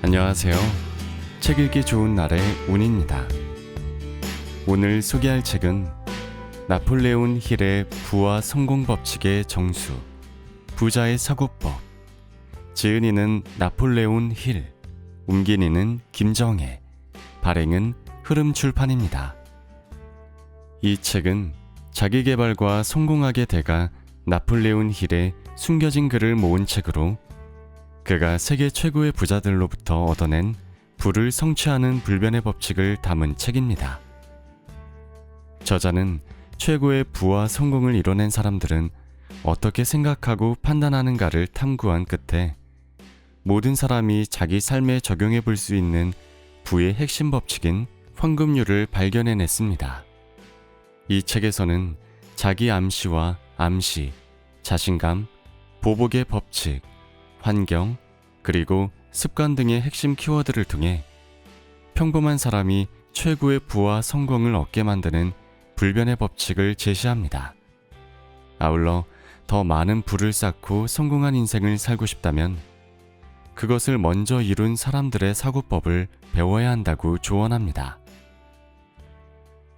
안녕하세요. 책 읽기 좋은 날의 운입니다. 오늘 소개할 책은 나폴레온 힐의 부와 성공 법칙의 정수, 부자의 사고법. 지은이는 나폴레온 힐, 옮긴이는 김정혜, 발행은 흐름출판입니다. 이 책은 자기계발과 성공하게 돼가 나폴레온 힐의 숨겨진 글을 모은 책으로 그가 세계 최고의 부자들로부터 얻어낸 부를 성취하는 불변의 법칙을 담은 책입니다. 저자는 최고의 부와 성공을 이뤄낸 사람들은 어떻게 생각하고 판단하는가를 탐구한 끝에 모든 사람이 자기 삶에 적용해 볼 수 있는 부의 핵심 법칙인 황금률을 발견해냈습니다. 이 책에서는 자기 암시와 암시, 자신감, 보복의 법칙, 환경, 그리고 습관 등의 핵심 키워드를 통해 평범한 사람이 최고의 부와 성공을 얻게 만드는 불변의 법칙을 제시합니다. 아울러 더 많은 부를 쌓고 성공한 인생을 살고 싶다면 그것을 먼저 이룬 사람들의 사고법을 배워야 한다고 조언합니다.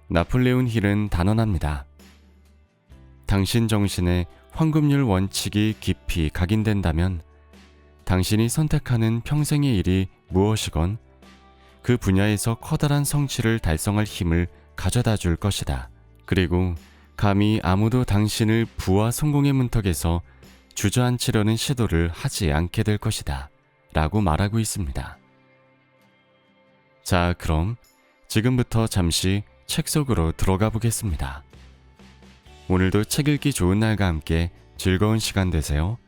나폴레온 힐은 단언합니다. 당신 정신에 황금률 원칙이 깊이 각인된다면 당신이 선택하는 평생의 일이 무엇이건 그 분야에서 커다란 성취를 달성할 힘을 가져다 줄 것이다. 그리고 감히 아무도 당신을 부와 성공의 문턱에서 주저앉히려는 시도를 하지 않게 될 것이다. 라고 말하고 있습니다. 자, 그럼 지금부터 잠시 책 속으로 들어가 보겠습니다. 오늘도 책 읽기 좋은 날과 함께 즐거운 시간 되세요.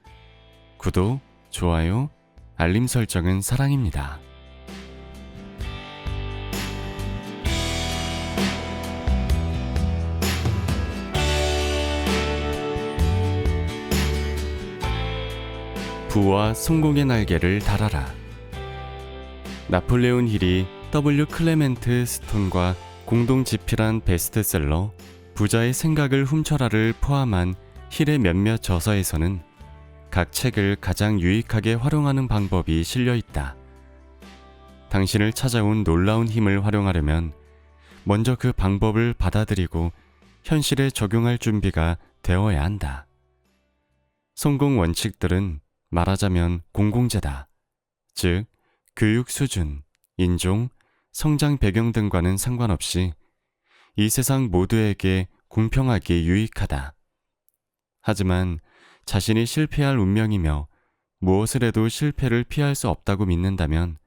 구독, 좋아요, 알림 설정은 사랑입니다. 부와 성공의 날개를 달아라. 나폴레온 힐이 W. 클레멘트 스톤과 공동 집필한 베스트셀러 부자의 생각을 훔쳐라를 포함한 힐의 몇몇 저서에서는 각 책을 가장 유익하게 활용하는 방법이 실려 있다. 당신을 찾아온 놀라운 힘을 활용하려면 먼저 그 방법을 받아들이고 현실에 적용할 준비가 되어야 한다. 성공 원칙들은 말하자면 공공재다. 즉, 교육 수준, 인종, 성장 배경 등과는 상관없이 이 세상 모두에게 공평하게 유익하다. 하지만 자신이 실패할 운명이며 무엇을 해도 실패를 피할 수 없다고 믿는다면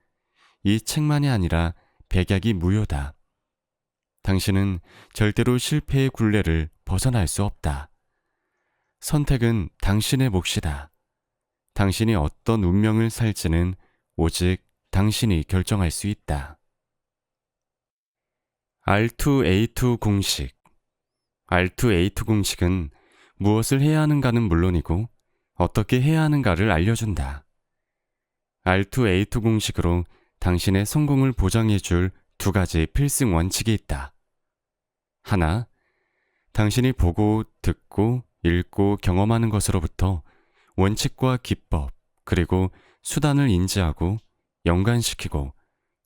이 책만이 아니라 백약이 무효다. 당신은 절대로 실패의 굴레를 벗어날 수 없다. 선택은 당신의 몫이다. 당신이 어떤 운명을 살지는 오직 당신이 결정할 수 있다. R2A2 공식. R2A2 공식은 무엇을 해야 하는가는 물론이고 어떻게 해야 하는가를 알려준다. R2A2 공식으로 당신의 성공을 보장해줄 두 가지 필승 원칙이 있다. 하나, 당신이 보고, 듣고, 읽고, 경험하는 것으로부터 원칙과 기법, 그리고 수단을 인지하고, 연관시키고,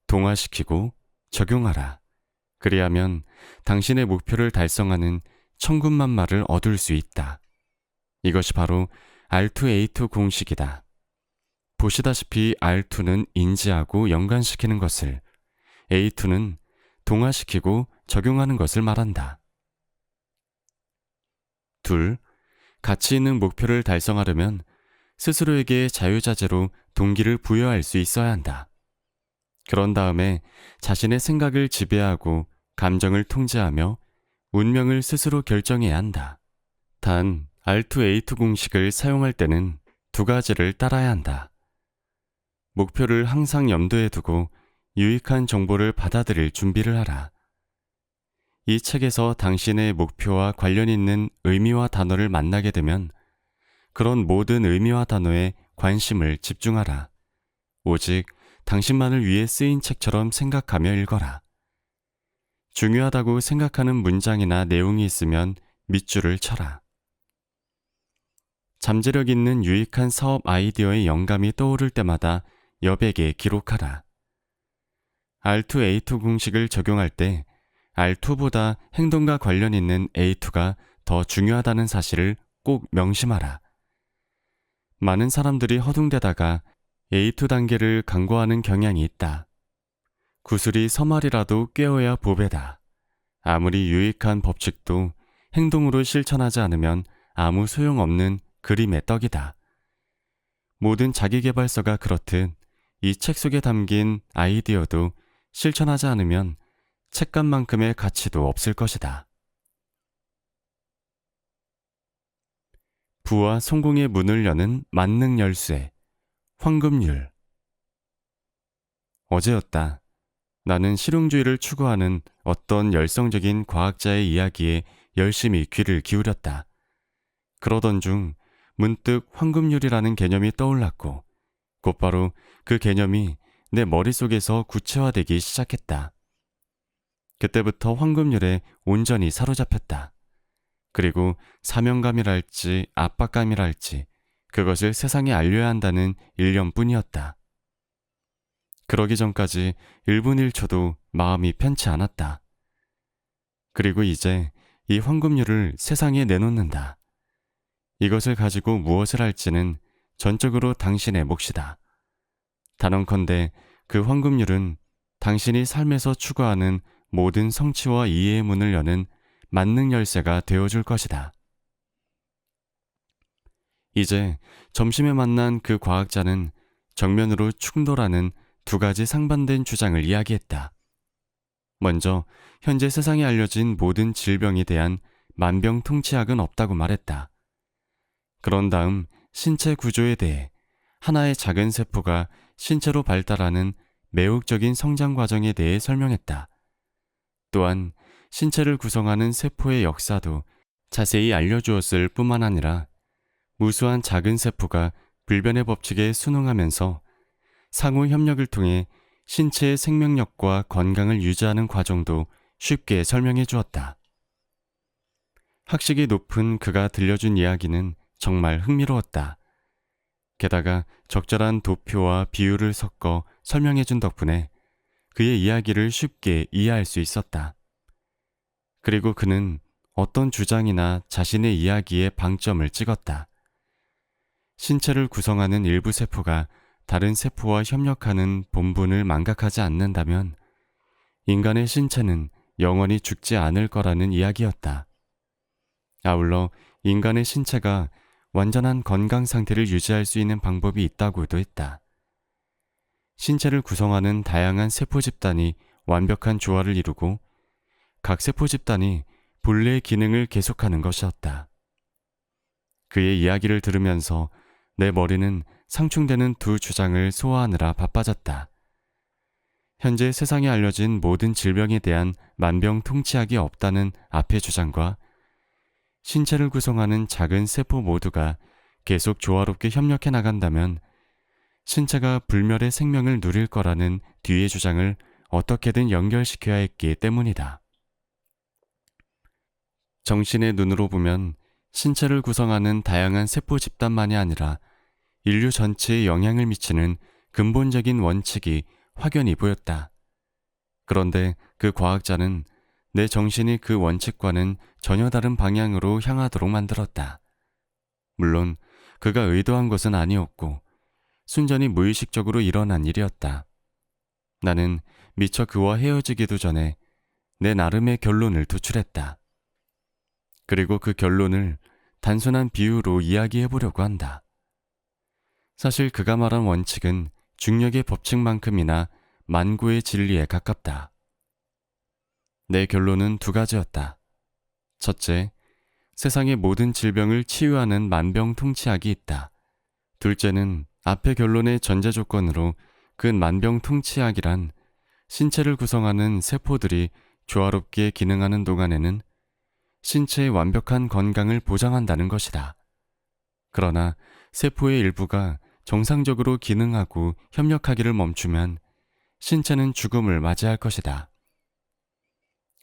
동화시키고, 적용하라. 그리하면 당신의 목표를 달성하는 천군만마를 얻을 수 있다. 이것이 바로 R2A2 공식이다. 보시다시피 R2는 인지하고 연관시키는 것을, A2는 동화시키고 적용하는 것을 말한다. 둘, 가치 있는 목표를 달성하려면 스스로에게 자유자재로 동기를 부여할 수 있어야 한다. 그런 다음에 자신의 생각을 지배하고 감정을 통제하며 운명을 스스로 결정해야 한다. 단, R2A2 공식을 사용할 때는 두 가지를 따라야 한다. 목표를 항상 염두에 두고 유익한 정보를 받아들일 준비를 하라. 이 책에서 당신의 목표와 관련 있는 의미와 단어를 만나게 되면 그런 모든 의미와 단어에 관심을 집중하라. 오직 당신만을 위해 쓰인 책처럼 생각하며 읽어라. 중요하다고 생각하는 문장이나 내용이 있으면 밑줄을 쳐라. 잠재력 있는 유익한 사업 아이디어의 영감이 떠오를 때마다 여백에 기록하라. R2A2 공식을 적용할 때 R2보다 행동과 관련 있는 A2가 더 중요하다는 사실을 꼭 명심하라. 많은 사람들이 허둥대다가 A2 단계를 강구하는 경향이 있다. 구슬이 서말이라도 꿰어야 보배다. 아무리 유익한 법칙도 행동으로 실천하지 않으면 아무 소용없는 그림의 떡이다. 모든 자기계발서가 그렇듯 이 책 속에 담긴 아이디어도 실천하지 않으면 책값만큼의 가치도 없을 것이다. 부와 성공의 문을 여는 만능 열쇠, 황금률. 어제였다. 나는 실용주의를 추구하는 어떤 열성적인 과학자의 이야기에 열심히 귀를 기울였다. 그러던 중 문득 황금률이라는 개념이 떠올랐고 곧바로 그 개념이 내 머릿속에서 구체화되기 시작했다. 그때부터 황금률에 온전히 사로잡혔다. 그리고 사명감이랄지 압박감이랄지 그것을 세상에 알려야 한다는 일념뿐이었다. 그러기 전까지 1분 1초도 마음이 편치 않았다. 그리고 이제 이 황금률을 세상에 내놓는다. 이것을 가지고 무엇을 할지는 전적으로 당신의 몫이다. 단언컨대 그 황금률은 당신이 삶에서 추구하는 모든 성취와 이해의 문을 여는 만능 열쇠가 되어줄 것이다. 이제 점심에 만난 그 과학자는 정면으로 충돌하는 두 가지 상반된 주장을 이야기했다. 먼저 현재 세상에 알려진 모든 질병에 대한 만병통치약은 없다고 말했다. 그런 다음 신체 구조에 대해 하나의 작은 세포가 신체로 발달하는 매혹적인 성장 과정에 대해 설명했다. 또한 신체를 구성하는 세포의 역사도 자세히 알려주었을 뿐만 아니라 무수한 작은 세포가 불변의 법칙에 순응하면서 상호 협력을 통해 신체의 생명력과 건강을 유지하는 과정도 쉽게 설명해 주었다. 학식이 높은 그가 들려준 이야기는 정말 흥미로웠다. 게다가 적절한 도표와 비유를 섞어 설명해 준 덕분에 그의 이야기를 쉽게 이해할 수 있었다. 그리고 그는 어떤 주장이나 자신의 이야기에 방점을 찍었다. 신체를 구성하는 일부 세포가 다른 세포와 협력하는 본분을 망각하지 않는다면 인간의 신체는 영원히 죽지 않을 거라는 이야기였다. 아울러 인간의 신체가 완전한 건강 상태를 유지할 수 있는 방법이 있다고도 했다. 신체를 구성하는 다양한 세포 집단이 완벽한 조화를 이루고 각 세포 집단이 본래의 기능을 계속하는 것이었다. 그의 이야기를 들으면서 내 머리는 상충되는 두 주장을 소화하느라 바빠졌다. 현재 세상에 알려진 모든 질병에 대한 만병통치약이 없다는 앞의 주장과 신체를 구성하는 작은 세포 모두가 계속 조화롭게 협력해 나간다면 신체가 불멸의 생명을 누릴 거라는 뒤의 주장을 어떻게든 연결시켜야 했기 때문이다. 정신의 눈으로 보면 신체를 구성하는 다양한 세포 집단만이 아니라 인류 전체에 영향을 미치는 근본적인 원칙이 확연히 보였다. 그런데 그 과학자는 내 정신이 그 원칙과는 전혀 다른 방향으로 향하도록 만들었다. 물론 그가 의도한 것은 아니었고 순전히 무의식적으로 일어난 일이었다. 나는 미처 그와 헤어지기도 전에 내 나름의 결론을 도출했다. 그리고 그 결론을 단순한 비유로 이야기해보려고 한다. 사실 그가 말한 원칙은 중력의 법칙만큼이나 만고의 진리에 가깝다. 내 결론은 두 가지였다. 첫째, 세상의 모든 질병을 치유하는 만병통치약이 있다. 둘째는 앞의 결론의 전제 조건으로 그 만병통치약이란 신체를 구성하는 세포들이 조화롭게 기능하는 동안에는 신체의 완벽한 건강을 보장한다는 것이다. 그러나 세포의 일부가 정상적으로 기능하고 협력하기를 멈추면 신체는 죽음을 맞이할 것이다.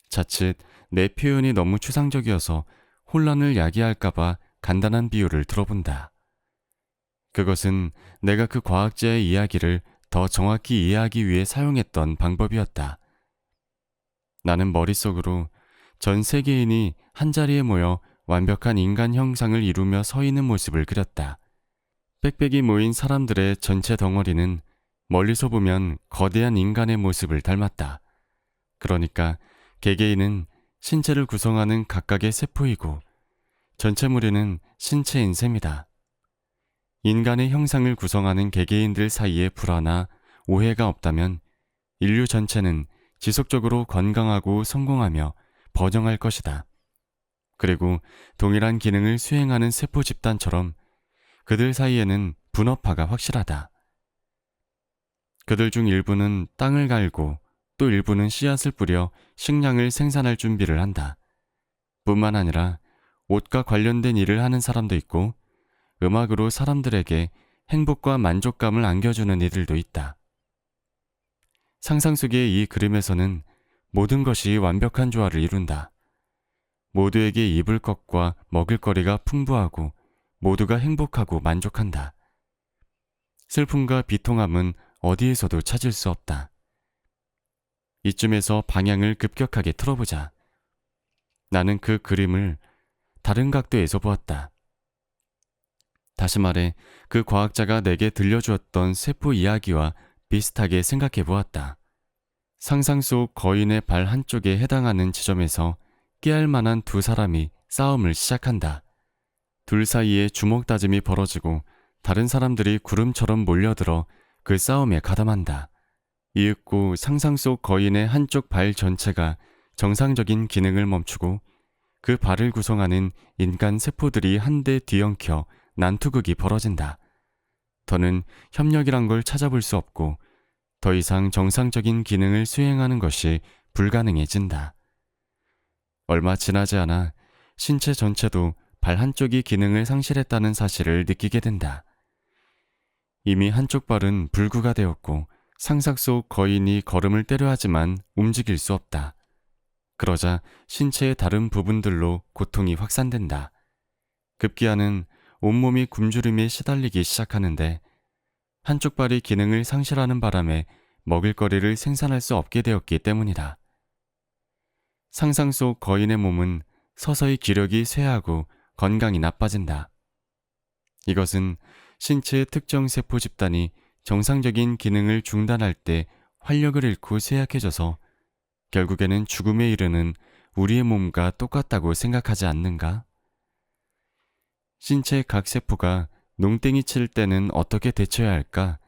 자칫 내 표현이 너무 추상적이어서 혼란을 야기할까봐 간단한 비유를 들어본다. 그것은 내가 그 과학자의 이야기를 더 정확히 이해하기 위해 사용했던 방법이었다. 나는 머릿속으로 전 세계인이 한자리에 모여 완벽한 인간 형상을 이루며 서 있는 모습을 그렸다. 빽빽이 모인 사람들의 전체 덩어리는 멀리서 보면 거대한 인간의 모습을 닮았다. 그러니까 개개인은 신체를 구성하는 각각의 세포이고 전체 무리는 신체인 셈이다. 인간의 형상을 구성하는 개개인들 사이에 불화나 오해가 없다면 인류 전체는 지속적으로 건강하고 성공하며 번영할 것이다. 그리고 동일한 기능을 수행하는 세포 집단처럼 그들 사이에는 분업화가 확실하다. 그들 중 일부는 땅을 갈고 또 일부는 씨앗을 뿌려 식량을 생산할 준비를 한다. 뿐만 아니라 옷과 관련된 일을 하는 사람도 있고 음악으로 사람들에게 행복과 만족감을 안겨주는 이들도 있다. 상상 속의 이 그림에서는 모든 것이 완벽한 조화를 이룬다. 모두에게 입을 것과 먹을 거리가 풍부하고 모두가 행복하고 만족한다. 슬픔과 비통함은 어디에서도 찾을 수 없다. 이쯤에서 방향을 급격하게 틀어보자. 나는 그 그림을 다른 각도에서 보았다. 다시 말해 그 과학자가 내게 들려주었던 세포 이야기와 비슷하게 생각해 보았다. 상상 속 거인의 발 한쪽에 해당하는 지점에서 깨알 만한 두 사람이 싸움을 시작한다. 둘 사이에 주먹 다짐이 벌어지고 다른 사람들이 구름처럼 몰려들어 그 싸움에 가담한다. 이윽고 상상 속 거인의 한쪽 발 전체가 정상적인 기능을 멈추고 그 발을 구성하는 인간 세포들이 한데 뒤엉켜 난투극이 벌어진다. 더는 협력이란 걸 찾아볼 수 없고 더 이상 정상적인 기능을 수행하는 것이 불가능해진다. 얼마 지나지 않아 신체 전체도 발 한쪽이 기능을 상실했다는 사실을 느끼게 된다. 이미 한쪽 발은 불구가 되었고 상상 속 거인이 걸음을 때려 하지만 움직일 수 없다. 그러자 신체의 다른 부분들로 고통이 확산된다. 급기야는 온몸이 굶주림에 시달리기 시작하는데 한쪽 발이 기능을 상실하는 바람에 먹을거리를 생산할 수 없게 되었기 때문이다. 상상 속 거인의 몸은 서서히 기력이 쇠하고 건강이 나빠진다. 이것은 신체의 특정 세포 집단이 정상적인 기능을 중단할 때 활력을 잃고 쇠약해져서 결국에는 죽음에 이르는 우리의 몸과 똑같다고 생각하지 않는가? 신체 각 세포가 농땡이 칠 때는 어떻게 대처해야 할까?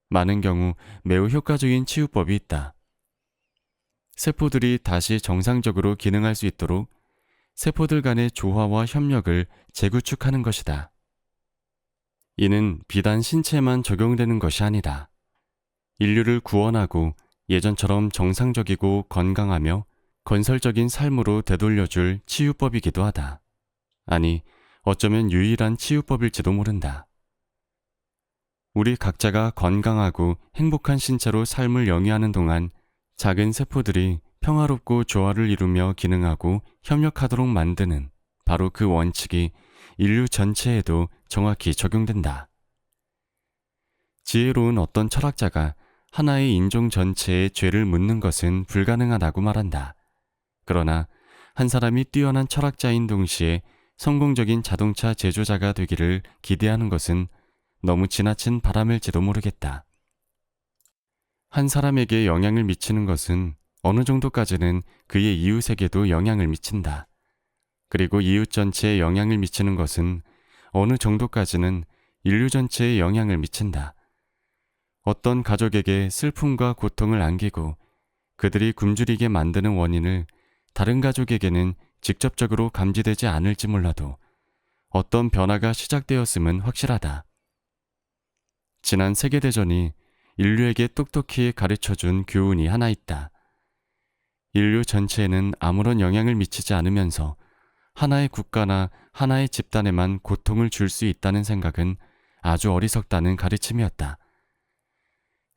많은 경우 매우 효과적인 치유법이 있다. 세포들이 다시 정상적으로 기능할 수 있도록 세포들 간의 조화와 협력을 재구축하는 것이다. 이는 비단 신체에만 적용되는 것이 아니다. 인류를 구원하고 예전처럼 정상적이고 건강하며 건설적인 삶으로 되돌려줄 치유법이기도 하다. 아니, 어쩌면 유일한 치유법일지도 모른다. 우리 각자가 건강하고 행복한 신체로 삶을 영위하는 동안 작은 세포들이 평화롭고 조화를 이루며 기능하고 협력하도록 만드는 바로 그 원칙이 인류 전체에도 정확히 적용된다. 지혜로운 어떤 철학자가 하나의 인종 전체에 죄를 묻는 것은 불가능하다고 말한다. 그러나 한 사람이 뛰어난 철학자인 동시에 성공적인 자동차 제조자가 되기를 기대하는 것은 너무 지나친 바람일지도 모르겠다. 한 사람에게 영향을 미치는 것은 어느 정도까지는 그의 이웃에게도 영향을 미친다. 그리고 이웃 전체에 영향을 미치는 것은 어느 정도까지는 인류 전체에 영향을 미친다. 어떤 가족에게 슬픔과 고통을 안기고 그들이 굶주리게 만드는 원인을 다른 가족에게는 직접적으로 감지되지 않을지 몰라도 어떤 변화가 시작되었음은 확실하다. 지난 세계대전이 인류에게 똑똑히 가르쳐준 교훈이 하나 있다. 인류 전체에는 아무런 영향을 미치지 않으면서 하나의 국가나 하나의 집단에만 고통을 줄 수 있다는 생각은 아주 어리석다는 가르침이었다.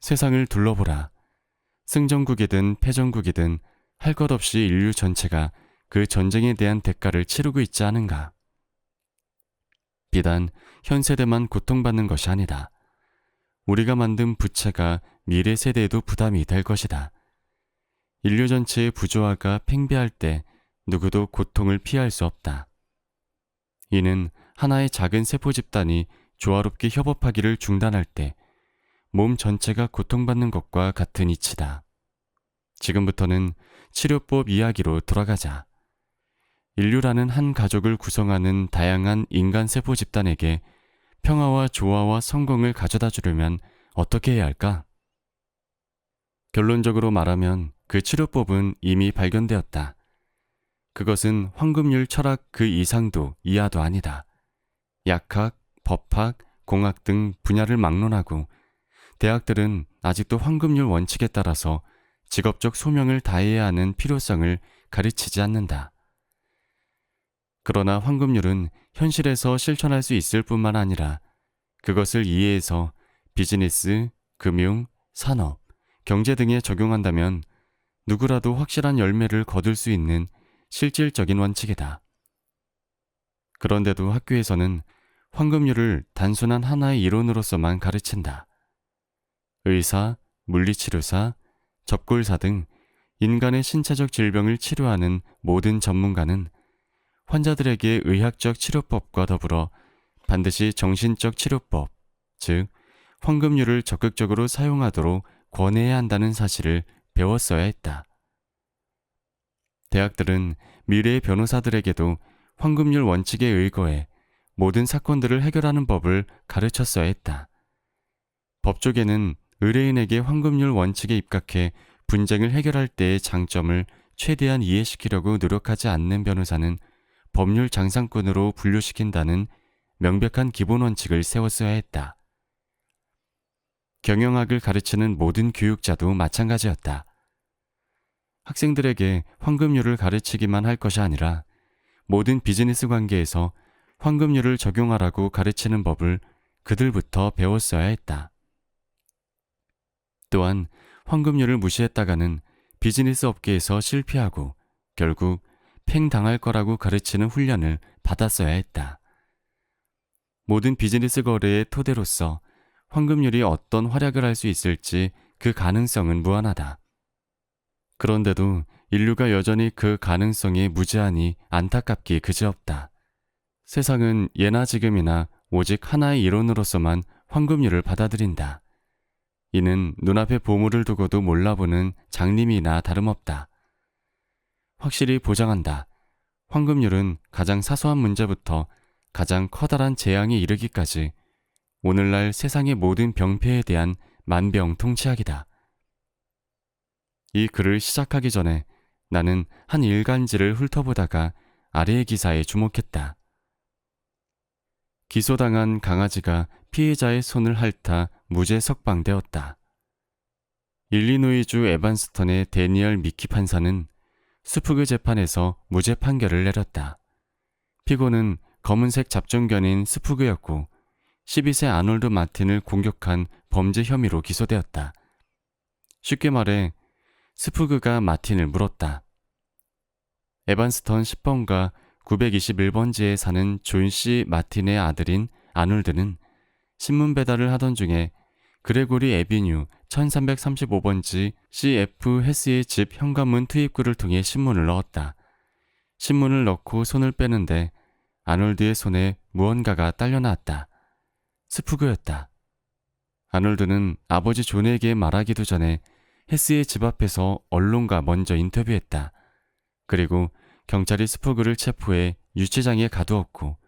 세상을 둘러보라. 승전국이든 패전국이든 할 것 없이 인류 전체가 그 전쟁에 대한 대가를 치르고 있지 않은가? 비단 현 세대만 고통받는 것이 아니다. 우리가 만든 부채가 미래 세대에도 부담이 될 것이다. 인류 전체의 부조화가 팽배할 때 누구도 고통을 피할 수 없다. 이는 하나의 작은 세포 집단이 조화롭게 협업하기를 중단할 때 몸 전체가 고통받는 것과 같은 이치다. 지금부터는 치료법 이야기로 돌아가자. 인류라는 한 가족을 구성하는 다양한 인간 세포 집단에게 평화와 조화와 성공을 가져다 주려면 어떻게 해야 할까? 결론적으로 말하면 그 치료법은 이미 발견되었다. 그것은 황금률 철학 그 이상도 이하도 아니다. 약학, 법학, 공학 등 분야를 막론하고 대학들은 아직도 황금률 원칙에 따라서 직업적 소명을 다해야 하는 필요성을 가르치지 않는다. 그러나 황금률은 현실에서 실천할 수 있을 뿐만 아니라 그것을 이해해서 비즈니스, 금융, 산업, 경제 등에 적용한다면 누구라도 확실한 열매를 거둘 수 있는 실질적인 원칙이다. 그런데도 학교에서는 황금률을 단순한 하나의 이론으로서만 가르친다. 의사, 물리치료사, 접골사 등 인간의 신체적 질병을 치료하는 모든 전문가는 환자들에게 의학적 치료법과 더불어 반드시 정신적 치료법, 즉 황금률을 적극적으로 사용하도록 권해야 한다는 사실을 배웠어야 했다. 대학들은 미래의 변호사들에게도 황금률 원칙에 의거해 모든 사건들을 해결하는 법을 가르쳤어야 했다. 법조계는 의뢰인에게 황금률 원칙에 입각해 분쟁을 해결할 때의 장점을 최대한 이해시키려고 노력하지 않는 변호사는 법률 장상꾼으로 분류시킨다는 명백한 기본 원칙을 세웠어야 했다. 경영학을 가르치는 모든 교육자도 마찬가지였다. 학생들에게 황금률을 가르치기만 할 것이 아니라 모든 비즈니스 관계에서 황금률을 적용하라고 가르치는 법을 그들부터 배웠어야 했다. 또한 황금률을 무시했다가는 비즈니스 업계에서 실패하고 결국 팽당할 거라고 가르치는 훈련을 받았어야 했다. 모든 비즈니스 거래의 토대로서 황금률이 어떤 활약을 할 수 있을지 그 가능성은 무한하다. 그런데도 인류가 여전히 그 가능성이 무제하니 안타깝기 그지없다. 세상은 예나 지금이나 오직 하나의 이론으로서만 황금률을 받아들인다. 이는 눈앞에 보물을 두고도 몰라보는 장님이나 다름없다. 확실히 보장한다. 황금률은 가장 사소한 문제부터 가장 커다란 재앙에 이르기까지 오늘날 세상의 모든 병폐에 대한 만병통치약이다. 이 글을 시작하기 전에 나는 한 일간지를 훑어보다가 아래의 기사에 주목했다. 기소당한 강아지가 피해자의 손을 핥아 무죄 석방되었다. 일리노이주 에반스턴의 데니얼 미키 판사는 수프그 재판에서 무죄 판결을 내렸다. 피고는 검은색 잡종견인 스푸그였고 12세 아놀드 마틴을 공격한 범죄 혐의로 기소되었다. 쉽게 말해 스푸그가 마틴을 물었다. 에반스턴 10번가 921번지에 사는 존 씨 마틴의 아들인 아놀드는 신문 배달을 하던 중에 그레고리 애비뉴 1335번지 CF 헤스의 집 현관문 투입구를 통해 신문을 넣었다. 신문을 넣고 손을 빼는데 아놀드의 손에 무언가가 딸려 나왔다. 스푸그였다. 아놀드는 아버지 존에게 말하기도 전에 헤스의 집 앞에서 언론과 먼저 인터뷰했다. 그리고 경찰이 스푸그를 체포해 유치장에 가두었고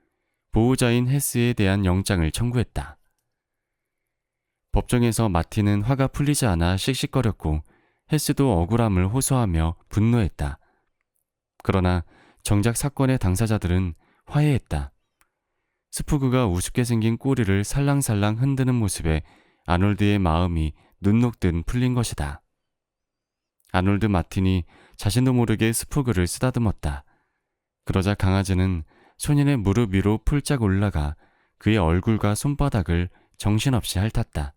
보호자인 헤스에 대한 영장을 청구했다. 법정에서 마틴은 화가 풀리지 않아 씩씩거렸고 헤스도 억울함을 호소하며 분노했다. 그러나 정작 사건의 당사자들은 화해했다. 스푸그가 우습게 생긴 꼬리를 살랑살랑 흔드는 모습에 아놀드의 마음이 눈 녹듯 풀린 것이다. 아놀드 마틴이 자신도 모르게 스푸그를 쓰다듬었다. 그러자 강아지는 소년의 무릎 위로 풀짝 올라가 그의 얼굴과 손바닥을 정신없이 핥았다.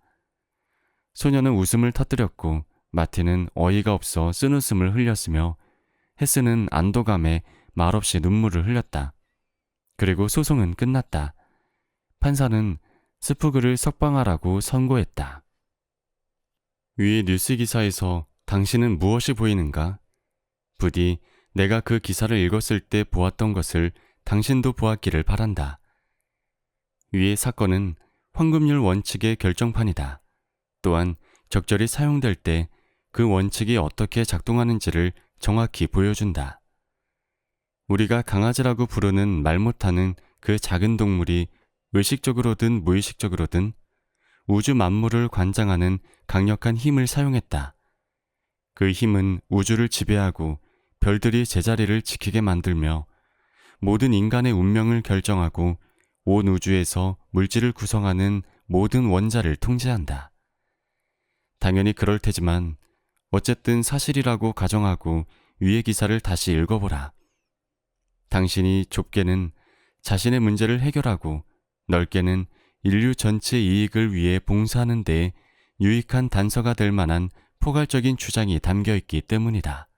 소년은 웃음을 터뜨렸고 마틴은 어이가 없어 쓴웃음을 흘렸으며 헤스는 안도감에 말없이 눈물을 흘렸다. 그리고 소송은 끝났다. 판사는 스푸그를 석방하라고 선고했다. 위의 뉴스 기사에서 당신은 무엇이 보이는가? 부디 내가 그 기사를 읽었을 때 보았던 것을 당신도 보았기를 바란다. 위의 사건은 황금률 원칙의 결정판이다. 또한 적절히 사용될 때 그 원칙이 어떻게 작동하는지를 정확히 보여준다. 우리가 강아지라고 부르는 말 못하는 그 작은 동물이 의식적으로든 무의식적으로든 우주 만물을 관장하는 강력한 힘을 사용했다. 그 힘은 우주를 지배하고 별들이 제자리를 지키게 만들며 모든 인간의 운명을 결정하고 온 우주에서 물질을 구성하는 모든 원자를 통제한다. 당연히 그럴 테지만 어쨌든 사실이라고 가정하고 위의 기사를 다시 읽어보라. 당신이 좁게는 자신의 문제를 해결하고 넓게는 인류 전체 이익을 위해 봉사하는 데 유익한 단서가 될 만한 포괄적인 주장이 담겨 있기 때문이다.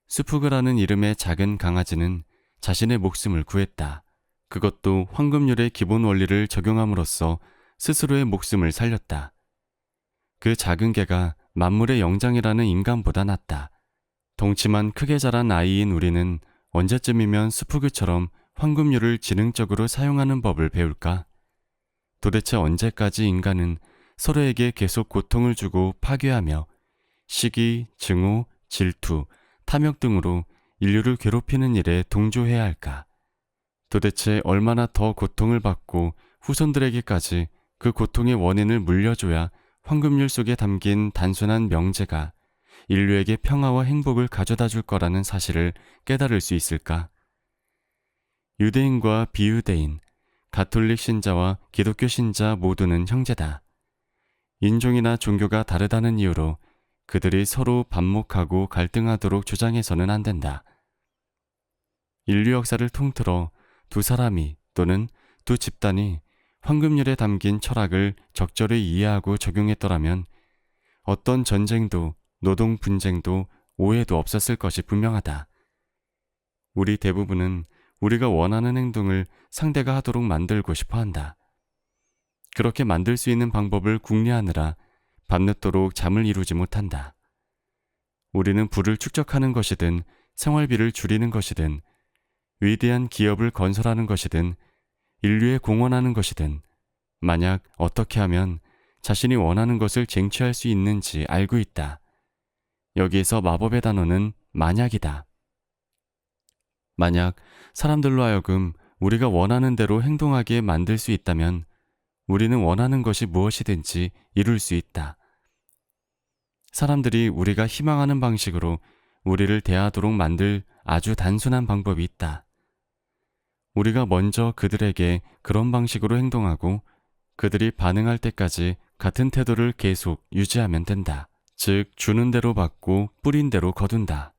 스푸그라는 이름의 작은 강아지는 자신의 목숨을 구했다. 그것도 황금률의 기본 원리를 적용함으로써 스스로의 목숨을 살렸다. 그 작은 개가 만물의 영장이라는 인간보다 낫다. 덩치만 크게 자란 아이인 우리는 언제쯤이면 스푸그처럼 황금률을 지능적으로 사용하는 법을 배울까? 도대체 언제까지 인간은 서로에게 계속 고통을 주고 파괴하며 시기, 증오, 질투, 탐욕 등으로 인류를 괴롭히는 일에 동조해야 할까? 도대체 얼마나 더 고통을 받고 후손들에게까지 그 고통의 원인을 물려줘야 황금률 속에 담긴 단순한 명제가 인류에게 평화와 행복을 가져다 줄 거라는 사실을 깨달을 수 있을까? 유대인과 비유대인, 가톨릭 신자와 기독교 신자 모두는 형제다. 인종이나 종교가 다르다는 이유로 그들이 서로 반목하고 갈등하도록 주장해서는 안 된다. 인류 역사를 통틀어 두 사람이 또는 두 집단이 황금률에 담긴 철학을 적절히 이해하고 적용했더라면 어떤 전쟁도 노동 분쟁도 오해도 없었을 것이 분명하다. 우리 대부분은 우리가 원하는 행동을 상대가 하도록 만들고 싶어 한다. 그렇게 만들 수 있는 방법을 궁리하느라 밤늦도록 잠을 이루지 못한다. 우리는 부를 축적하는 것이든 생활비를 줄이는 것이든 위대한 기업을 건설하는 것이든 인류에 공헌하는 것이든 만약 어떻게 하면 자신이 원하는 것을 쟁취할 수 있는지 알고 있다. 여기에서 마법의 단어는 만약이다. 만약 사람들로 하여금 우리가 원하는 대로 행동하게 만들 수 있다면 우리는 원하는 것이 무엇이든지 이룰 수 있다. 사람들이 우리가 희망하는 방식으로 우리를 대하도록 만들 아주 단순한 방법이 있다. 우리가 먼저 그들에게 그런 방식으로 행동하고 그들이 반응할 때까지 같은 태도를 계속 유지하면 된다. 즉, 주는 대로 받고 뿌린 대로 거둔다.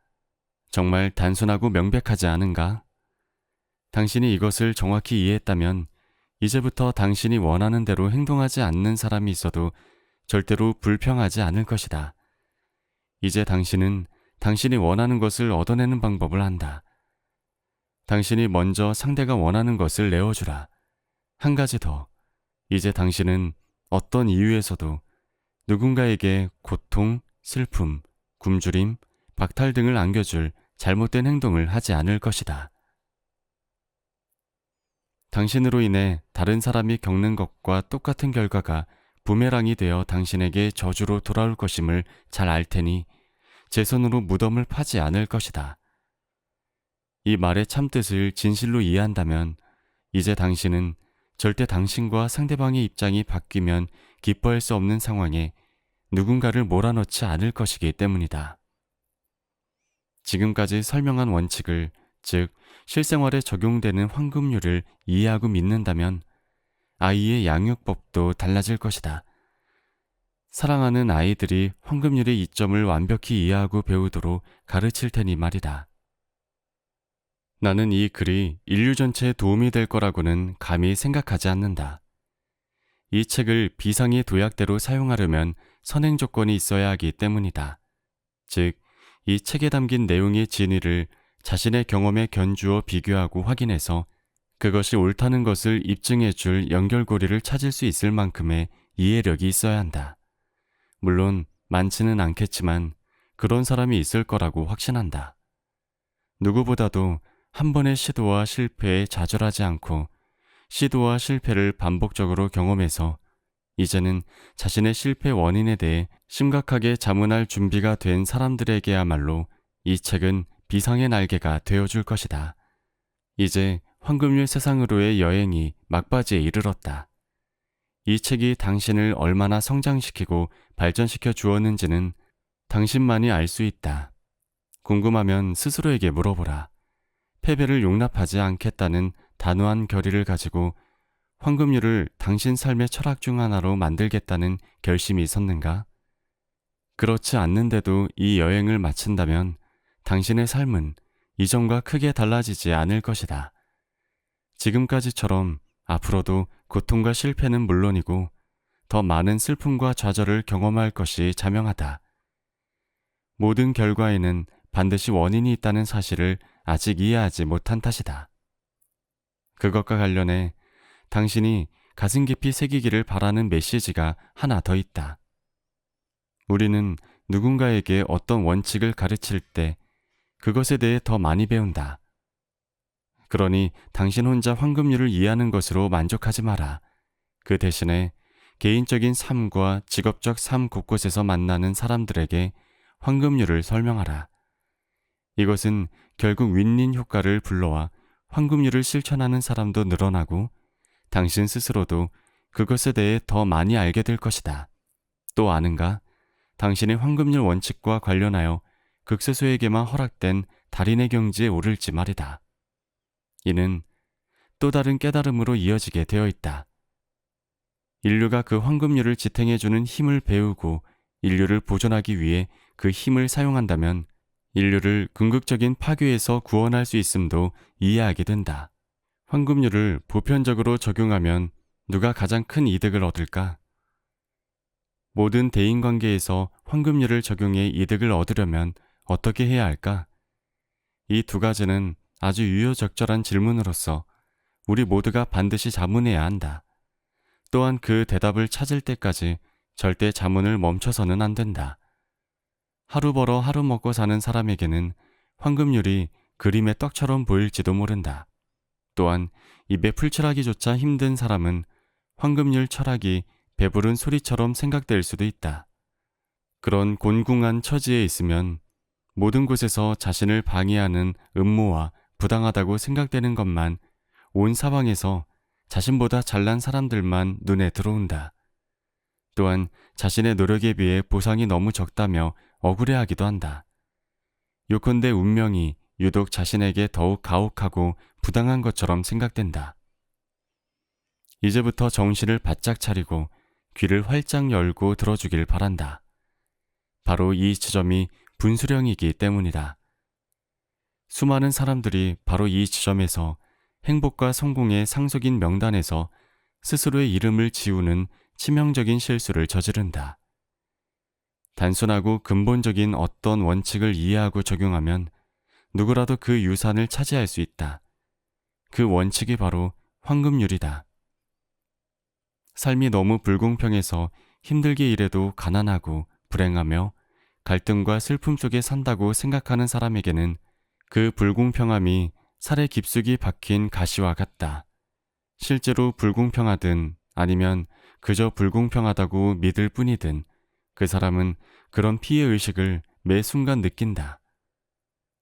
정말 단순하고 명백하지 않은가? 당신이 이것을 정확히 이해했다면 이제부터 당신이 원하는 대로 행동하지 않는 사람이 있어도 절대로 불평하지 않을 것이다. 이제 당신은 당신이 원하는 것을 얻어내는 방법을 안다. 당신이 먼저 상대가 원하는 것을 내어주라. 한 가지 더. 이제 당신은 어떤 이유에서도 누군가에게 고통, 슬픔, 굶주림, 박탈 등을 안겨줄 잘못된 행동을 하지 않을 것이다. 당신으로 인해 다른 사람이 겪는 것과 똑같은 결과가 부메랑이 되어 당신에게 저주로 돌아올 것임을 잘 알 테니 제 손으로 무덤을 파지 않을 것이다. 이 말의 참뜻을 진실로 이해한다면 이제 당신은 절대 당신과 상대방의 입장이 바뀌면 기뻐할 수 없는 상황에 누군가를 몰아넣지 않을 것이기 때문이다. 지금까지 설명한 원칙을, 즉 실생활에 적용되는 황금률을 이해하고 믿는다면 아이의 양육법도 달라질 것이다. 사랑하는 아이들이 황금률의 이점을 완벽히 이해하고 배우도록 가르칠 테니 말이다. 나는 이 글이 인류 전체에 도움이 될 거라고는 감히 생각하지 않는다. 이 책을 비상의 도약대로 사용하려면 선행 조건이 있어야 하기 때문이다. 즉, 이 책에 담긴 내용의 진위를 자신의 경험에 견주어 비교하고 확인해서 그것이 옳다는 것을 입증해 줄 연결고리를 찾을 수 있을 만큼의 이해력이 있어야 한다. 물론 많지는 않겠지만 그런 사람이 있을 거라고 확신한다. 누구보다도 한 번의 시도와 실패에 좌절하지 않고 시도와 실패를 반복적으로 경험해서 이제는 자신의 실패 원인에 대해 심각하게 자문할 준비가 된 사람들에게야말로 이 책은 비상의 날개가 되어줄 것이다. 이제 황금률 세상으로의 여행이 막바지에 이르렀다. 이 책이 당신을 얼마나 성장시키고 발전시켜 주었는지는 당신만이 알 수 있다. 궁금하면 스스로에게 물어보라. 패배를 용납하지 않겠다는 단호한 결의를 가지고 황금률을 당신 삶의 철학 중 하나로 만들겠다는 결심이 있었는가? 그렇지 않는데도 이 여행을 마친다면 당신의 삶은 이전과 크게 달라지지 않을 것이다. 지금까지처럼 앞으로도 고통과 실패는 물론이고 더 많은 슬픔과 좌절을 경험할 것이 자명하다. 모든 결과에는 반드시 원인이 있다는 사실을 아직 이해하지 못한 탓이다. 그것과 관련해 당신이 가슴 깊이 새기기를 바라는 메시지가 하나 더 있다. 우리는 누군가에게 어떤 원칙을 가르칠 때 그것에 대해 더 많이 배운다. 그러니 당신 혼자 황금률을 이해하는 것으로 만족하지 마라. 그 대신에 개인적인 삶과 직업적 삶 곳곳에서 만나는 사람들에게 황금률을 설명하라. 이것은 결국 윈윈 효과를 불러와 황금률을 실천하는 사람도 늘어나고 당신 스스로도 그것에 대해 더 많이 알게 될 것이다. 또 아는가? 당신의 황금률 원칙과 관련하여 극소수에게만 허락된 달인의 경지에 오를지 말이다. 이는 또 다른 깨달음으로 이어지게 되어 있다. 인류가 그 황금률을 지탱해주는 힘을 배우고 인류를 보존하기 위해 그 힘을 사용한다면 인류를 궁극적인 파괴에서 구원할 수 있음도 이해하게 된다. 황금률을 보편적으로 적용하면 누가 가장 큰 이득을 얻을까? 모든 대인관계에서 황금률을 적용해 이득을 얻으려면 어떻게 해야 할까? 이 두 가지는 아주 유효적절한 질문으로서 우리 모두가 반드시 자문해야 한다. 또한 그 대답을 찾을 때까지 절대 자문을 멈춰서는 안 된다. 하루 벌어 하루 먹고 사는 사람에게는 황금률이 그림의 떡처럼 보일지도 모른다. 또한 입에 풀칠하기조차 힘든 사람은 황금률 철학이 배부른 소리처럼 생각될 수도 있다. 그런 곤궁한 처지에 있으면 모든 곳에서 자신을 방해하는 음모와 부당하다고 생각되는 것만 온 사방에서 자신보다 잘난 사람들만 눈에 들어온다. 또한 자신의 노력에 비해 보상이 너무 적다며 억울해하기도 한다. 요컨대 운명이 유독 자신에게 더욱 가혹하고 부당한 것처럼 생각된다. 이제부터 정신을 바짝 차리고 귀를 활짝 열고 들어주길 바란다. 바로 이 지점이 분수령이기 때문이다. 수많은 사람들이 바로 이 지점에서 행복과 성공의 상속인 명단에서 스스로의 이름을 지우는 치명적인 실수를 저지른다. 단순하고 근본적인 어떤 원칙을 이해하고 적용하면 누구라도 그 유산을 차지할 수 있다. 그 원칙이 바로 황금률이다. 삶이 너무 불공평해서 힘들게 일해도 가난하고 불행하며 갈등과 슬픔 속에 산다고 생각하는 사람에게는 그 불공평함이 살에 깊숙이 박힌 가시와 같다. 실제로 불공평하든 아니면 그저 불공평하다고 믿을 뿐이든 그 사람은 그런 피해의식을 매 순간 느낀다.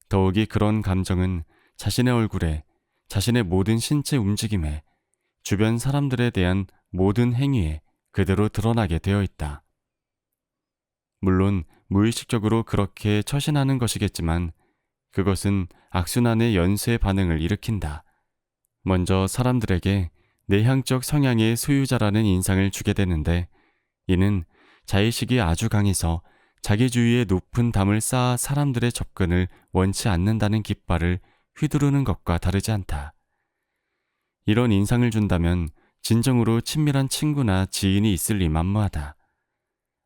더욱이 그런 감정은 자신의 얼굴에, 자신의 모든 신체 움직임에, 주변 사람들에 대한 모든 행위에 그대로 드러나게 되어 있다. 물론 무의식적으로 그렇게 처신하는 것이겠지만 그것은 악순환의 연쇄 반응을 일으킨다. 먼저 사람들에게 내향적 성향의 소유자라는 인상을 주게 되는데 이는 자의식이 아주 강해서 자기주의의 높은 담을 쌓아 사람들의 접근을 원치 않는다는 깃발을 휘두르는 것과 다르지 않다. 이런 인상을 준다면 진정으로 친밀한 친구나 지인이 있을 리 만무하다.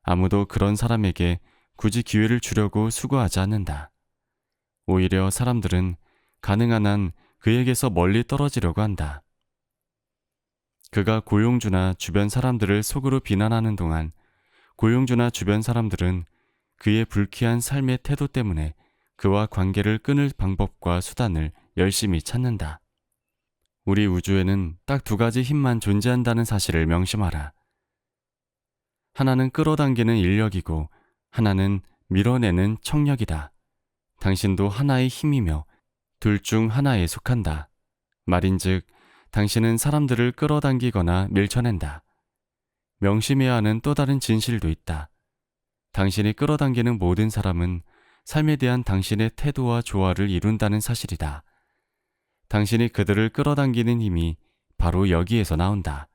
아무도 그런 사람에게 굳이 기회를 주려고 수고하지 않는다. 오히려 사람들은 가능한 한 그에게서 멀리 떨어지려고 한다. 그가 고용주나 주변 사람들을 속으로 비난하는 동안 고용주나 주변 사람들은 그의 불쾌한 삶의 태도 때문에 그와 관계를 끊을 방법과 수단을 열심히 찾는다. 우리 우주에는 딱 두 가지 힘만 존재한다는 사실을 명심하라. 하나는 끌어당기는 인력이고 하나는 밀어내는 청력이다. 당신도 하나의 힘이며 둘 중 하나에 속한다. 말인즉 당신은 사람들을 끌어당기거나 밀쳐낸다. 명심해야 하는 또 다른 진실도 있다. 당신이 끌어당기는 모든 사람은 삶에 대한 당신의 태도와 조화를 이룬다는 사실이다. 당신이 그들을 끌어당기는 힘이 바로 여기에서 나온다.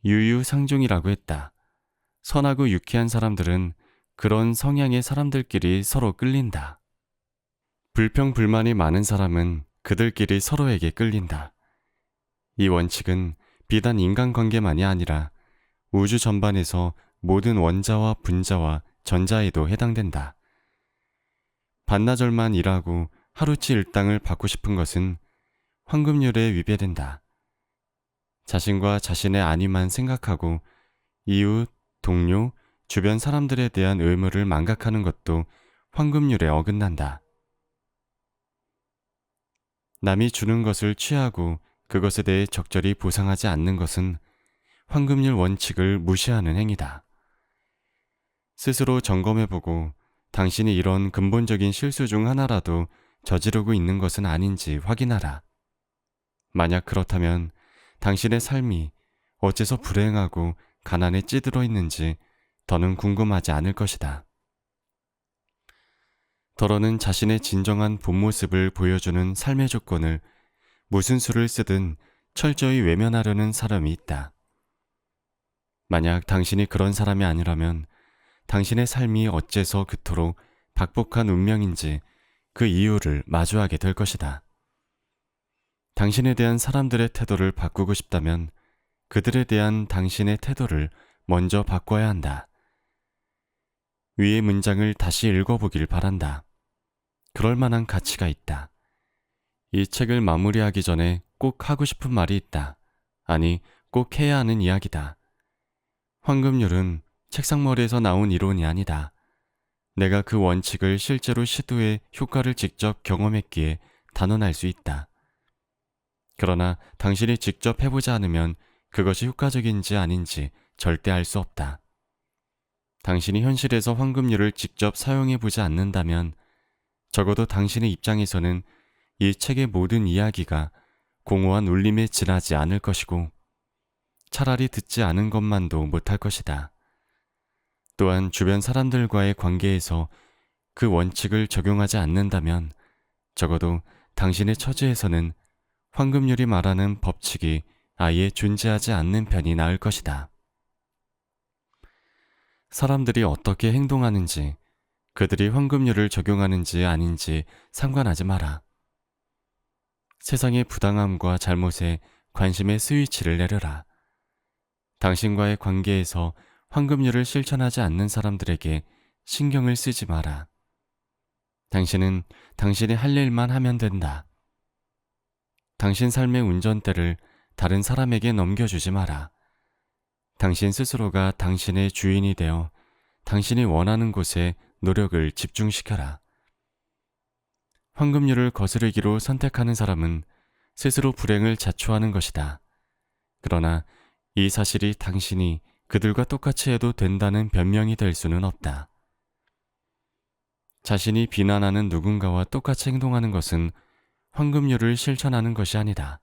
유유상종이라고 했다. 선하고 유쾌한 사람들은 그런 성향의 사람들끼리 서로 끌린다. 불평불만이 많은 사람은 그들끼리 서로에게 끌린다. 이 원칙은 비단 인간관계만이 아니라 우주 전반에서 모든 원자와 분자와 전자에도 해당된다. 반나절만 일하고 하루치 일당을 받고 싶은 것은 황금률에 위배된다. 자신과 자신의 안위만 생각하고 이웃, 동료, 주변 사람들에 대한 의무를 망각하는 것도 황금률에 어긋난다. 남이 주는 것을 취하고 그것에 대해 적절히 보상하지 않는 것은 황금률 원칙을 무시하는 행위다. 스스로 점검해보고 당신이 이런 근본적인 실수 중 하나라도 저지르고 있는 것은 아닌지 확인하라. 만약 그렇다면 당신의 삶이 어째서 불행하고 가난에 찌들어 있는지 더는 궁금하지 않을 것이다. 더러는 자신의 진정한 본 모습을 보여주는 삶의 조건을 무슨 수를 쓰든 철저히 외면하려는 사람이 있다. 만약 당신이 그런 사람이 아니라면 당신의 삶이 어째서 그토록 박복한 운명인지 그 이유를 마주하게 될 것이다. 당신에 대한 사람들의 태도를 바꾸고 싶다면 그들에 대한 당신의 태도를 먼저 바꿔야 한다. 위의 문장을 다시 읽어보길 바란다. 그럴 만한 가치가 있다. 이 책을 마무리하기 전에 꼭 하고 싶은 말이 있다. 아니, 꼭 해야 하는 이야기다. 황금률은 책상머리에서 나온 이론이 아니다. 내가 그 원칙을 실제로 시도해 효과를 직접 경험했기에 단언할 수 있다. 그러나 당신이 직접 해보지 않으면 그것이 효과적인지 아닌지 절대 알 수 없다. 당신이 현실에서 황금률을 직접 사용해보지 않는다면 적어도 당신의 입장에서는 이 책의 모든 이야기가 공허한 울림에 지나지 않을 것이고 차라리 듣지 않은 것만도 못할 것이다. 또한 주변 사람들과의 관계에서 그 원칙을 적용하지 않는다면 적어도 당신의 처지에서는 황금률이 말하는 법칙이 아예 존재하지 않는 편이 나을 것이다. 사람들이 어떻게 행동하는지, 그들이 황금률을 적용하는지 아닌지 상관하지 마라. 세상의 부당함과 잘못에 관심의 스위치를 내려라. 당신과의 관계에서 황금률을 실천하지 않는 사람들에게 신경을 쓰지 마라. 당신은 당신이 할 일만 하면 된다. 당신 삶의 운전대를 다른 사람에게 넘겨주지 마라. 당신 스스로가 당신의 주인이 되어 당신이 원하는 곳에 노력을 집중시켜라. 황금률을 거스르기로 선택하는 사람은 스스로 불행을 자초하는 것이다. 그러나 이 사실이 당신이 그들과 똑같이 해도 된다는 변명이 될 수는 없다. 자신이 비난하는 누군가와 똑같이 행동하는 것은 황금률을 실천하는 것이 아니다.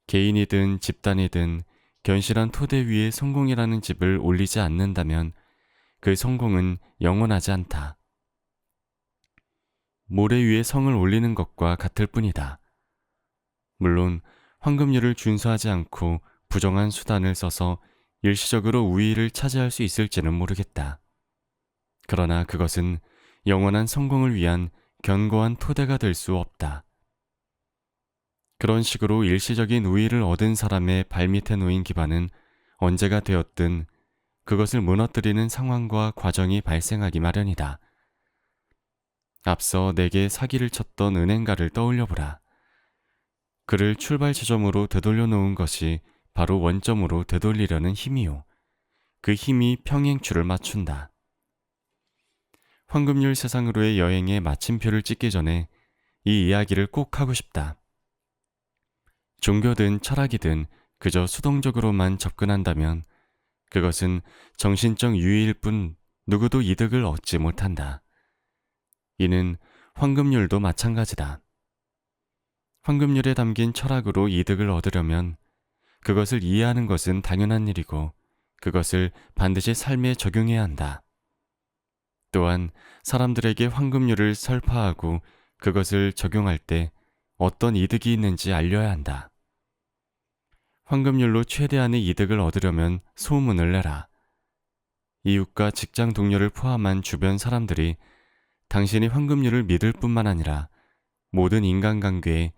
개인이든 집단이든 견실한 토대 위에 성공이라는 집을 올리지 않는다면 그 성공은 영원하지 않다. 모래 위에 성을 올리는 것과 같을 뿐이다. 물론 황금률을 준수하지 않고 부정한 수단을 써서 일시적으로 우위를 차지할 수 있을지는 모르겠다. 그러나 그것은 영원한 성공을 위한 견고한 토대가 될 수 없다. 그런 식으로 일시적인 우위를 얻은 사람의 발밑에 놓인 기반은 언제가 되었든 그것을 무너뜨리는 상황과 과정이 발생하기 마련이다. 앞서 내게 사기를 쳤던 은행가를 떠올려보라. 그를 출발 지점으로 되돌려 놓은 것이 바로 원점으로 되돌리려는 힘이요. 그 힘이 평행추를 맞춘다. 황금률 세상으로의 여행의 마침표를 찍기 전에 이 이야기를 꼭 하고 싶다. 종교든 철학이든 그저 수동적으로만 접근한다면 그것은 정신적 유의일 뿐 누구도 이득을 얻지 못한다. 이는 황금률도 마찬가지다. 황금률에 담긴 철학으로 이득을 얻으려면 그것을 이해하는 것은 당연한 일이고 그것을 반드시 삶에 적용해야 한다. 또한 사람들에게 황금률을 설파하고 그것을 적용할 때 어떤 이득이 있는지 알려야 한다. 황금률로 최대한의 이득을 얻으려면 소문을 내라. 이웃과 직장 동료를 포함한 주변 사람들이 당신이 황금률을 믿을 뿐만 아니라 모든 인간관계에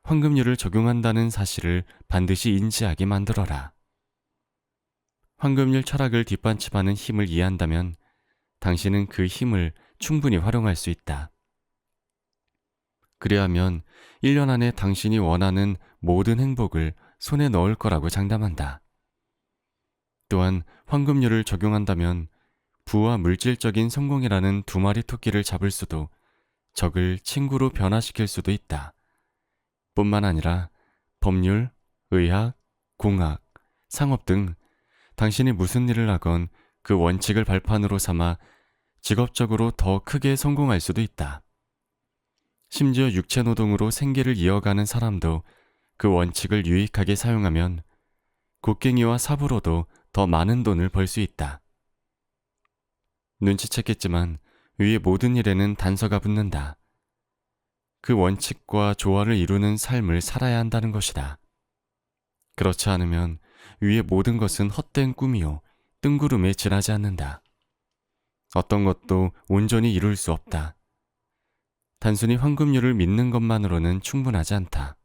황금률을 적용한다는 사실을 반드시 인지하게 만들어라. 황금률 철학을 뒷받침하는 힘을 이해한다면 당신은 그 힘을 충분히 활용할 수 있다. 그리하면 1년 안에 당신이 원하는 모든 행복을 손에 넣을 거라고 장담한다. 또한 황금률을 적용한다면 부와 물질적인 성공이라는 두 마리 토끼를 잡을 수도 적을 친구로 변화시킬 수도 있다. 뿐만 아니라 법률, 의학, 공학, 상업 등 당신이 무슨 일을 하건 그 원칙을 발판으로 삼아 직업적으로 더 크게 성공할 수도 있다. 심지어 육체 노동으로 생계를 이어가는 사람도 그 원칙을 유익하게 사용하면 곡괭이와 삽으로도 더 많은 돈을 벌 수 있다. 눈치챘겠지만 위의 모든 일에는 단서가 붙는다. 그 원칙과 조화를 이루는 삶을 살아야 한다는 것이다. 그렇지 않으면 위의 모든 것은 헛된 꿈이요 뜬구름에 지나지 않는다. 어떤 것도 온전히 이룰 수 없다. 단순히 황금률을 믿는 것만으로는 충분하지 않다.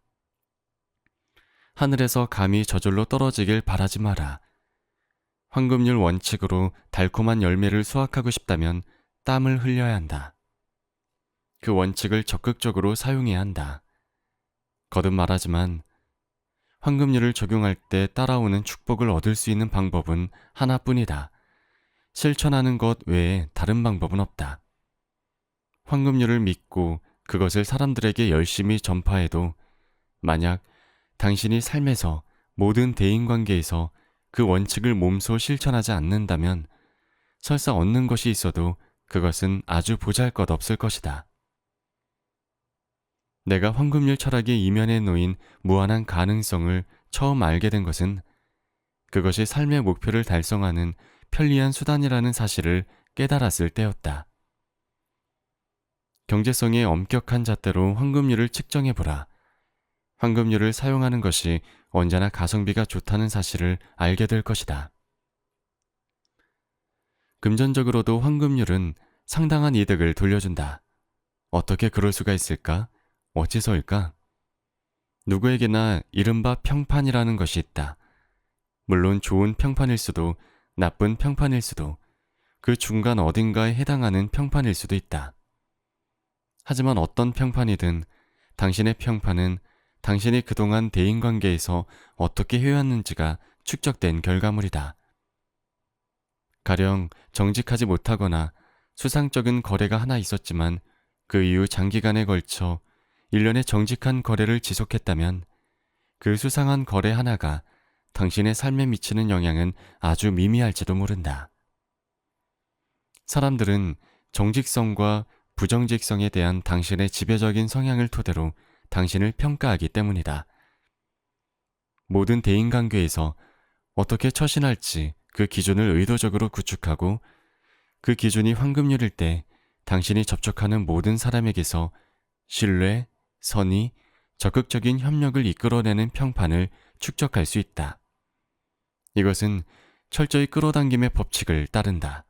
하늘에서 감이 저절로 떨어지길 바라지 마라. 황금률 원칙으로 달콤한 열매를 수확하고 싶다면 땀을 흘려야 한다. 그 원칙을 적극적으로 사용해야 한다. 거듭 말하지만 황금률을 적용할 때 따라오는 축복을 얻을 수 있는 방법은 하나뿐이다. 실천하는 것 외에 다른 방법은 없다. 황금률을 믿고 그것을 사람들에게 열심히 전파해도 만약 당신이 삶에서 모든 대인관계에서 그 원칙을 몸소 실천하지 않는다면 설사 얻는 것이 있어도 그것은 아주 보잘것없을 것이다. 내가 황금률 철학의 이면에 놓인 무한한 가능성을 처음 알게 된 것은 그것이 삶의 목표를 달성하는 편리한 수단이라는 사실을 깨달았을 때였다. 경제성의 엄격한 잣대로 황금률을 측정해보라. 황금률을 사용하는 것이 언제나 가성비가 좋다는 사실을 알게 될 것이다. 금전적으로도 황금률은 상당한 이득을 돌려준다. 어떻게 그럴 수가 있을까? 어째서일까? 누구에게나 이른바 평판이라는 것이 있다. 물론 좋은 평판일 수도 나쁜 평판일 수도 그 중간 어딘가에 해당하는 평판일 수도 있다. 하지만 어떤 평판이든 당신의 평판은 당신이 그동안 대인관계에서 어떻게 해왔는지가 축적된 결과물이다. 가령 정직하지 못하거나 수상적인 거래가 하나 있었지만 그 이후 장기간에 걸쳐 1년의 정직한 거래를 지속했다면 그 수상한 거래 하나가 당신의 삶에 미치는 영향은 아주 미미할지도 모른다. 사람들은 정직성과 부정직성에 대한 당신의 지배적인 성향을 토대로 당신을 평가하기 때문이다. 모든 대인관계에서 어떻게 처신할지 그 기준을 의도적으로 구축하고 그 기준이 황금률일 때 당신이 접촉하는 모든 사람에게서 신뢰, 선의, 적극적인 협력을 이끌어내는 평판을 축적할 수 있다. 이것은 철저히 끌어당김의 법칙을 따른다.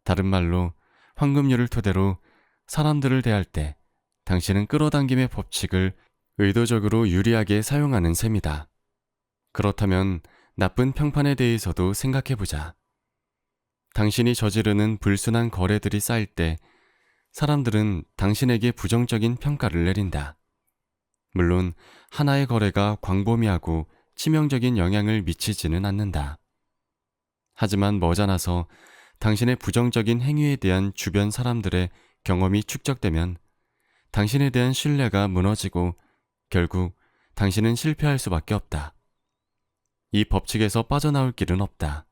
다른 말로 황금률을 토대로 사람들을 대할 때 당신은 끌어당김의 법칙을 의도적으로 유리하게 사용하는 셈이다. 그렇다면 나쁜 평판에 대해서도 생각해보자. 당신이 저지르는 불순한 거래들이 쌓일 때 사람들은 당신에게 부정적인 평가를 내린다. 물론 하나의 거래가 광범위하고 치명적인 영향을 미치지는 않는다. 하지만 머지않아서 당신의 부정적인 행위에 대한 주변 사람들의 경험이 축적되면 당신에 대한 신뢰가 무너지고 결국 당신은 실패할 수밖에 없다. 이 법칙에서 빠져나올 길은 없다.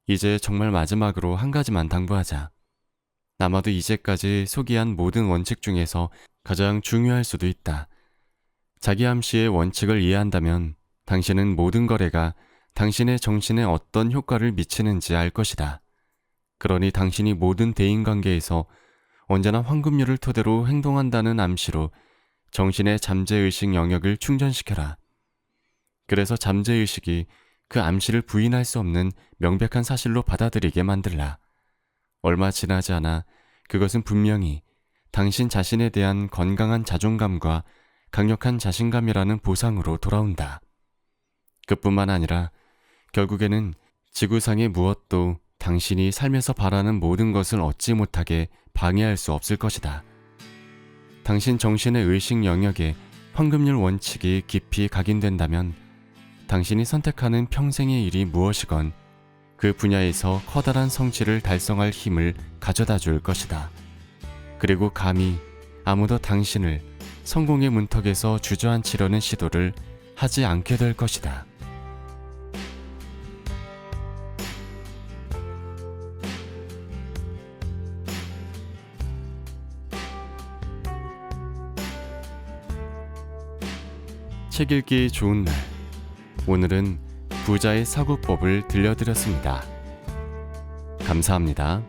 이제 정말 마지막으로 한 가지만 당부하자. 아마도 이제까지 소개한 모든 원칙 중에서 가장 중요할 수도 있다. 자기 암시의 원칙을 이해한다면 당신은 모든 거래가 당신의 정신에 어떤 효과를 미치는지 알 것이다. 그러니 당신이 모든 대인관계에서 언제나 황금률을 토대로 행동한다는 암시로 정신의 잠재의식 영역을 충전시켜라. 그래서 잠재의식이 그 암시를 부인할 수 없는 명백한 사실로 받아들이게 만들라. 얼마 지나지 않아 그것은 분명히 당신 자신에 대한 건강한 자존감과 강력한 자신감이라는 보상으로 돌아온다. 그뿐만 아니라 결국에는 지구상의 무엇도 당신이 삶에서 바라는 모든 것을 얻지 못하게 방해할 수 없을 것이다. 당신 정신의 의식 영역에 황금률 원칙이 깊이 각인된다면 당신이 선택하는 평생의 일이 무엇이건 그 분야에서 커다란 성취를 달성할 힘을 가져다 줄 것이다. 그리고 감히 아무도 당신을 성공의 문턱에서 주저앉히려는 시도를 하지 않게 될 것이다. 책 읽기 좋은 날. 오늘은 부자의 사고법을 들려드렸습니다. 감사합니다.